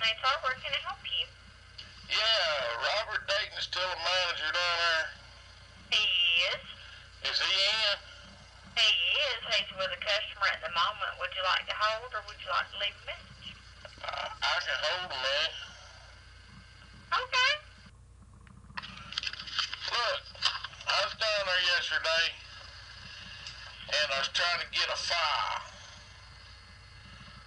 HR. Where can I help you? Yeah, Robert Dayton's still a manager down there. He is. Is he in? He is. He's with a customer at the moment. Would you like to hold or would you like to leave a message? I can hold him, man. Okay. Look, I was down there yesterday, and I was trying to get a file.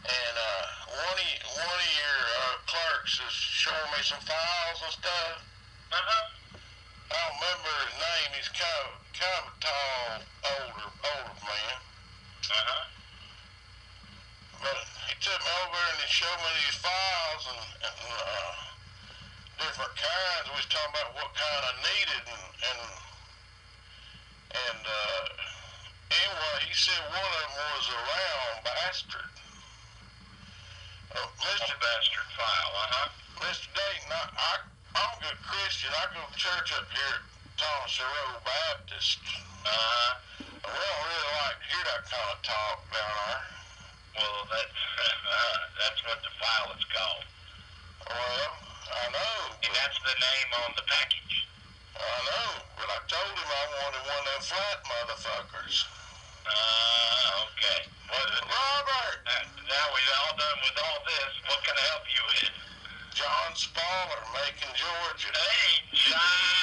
And one of your clerks is showing me some files and stuff. I don't remember his name. He's kind of a tall, older man. But he took me over and he showed me these files and different kinds. We was talking about what kind I needed and anyway, he said one of them was a round bastard. Mr. Bastard file, Mr. Dayton, I'm a good Christian. I go to church up here at Thomas Road Baptist. We don't really like to hear that kind of talk down there. Well, that's what the file is called. Well, I know. And that's the name on the package. I know, but I told him I wanted one of them flat motherfuckers. Okay. Well, Robert! now we're all done with all this. What can I help you with? John Spaller, Macon, Georgia. Hey, John!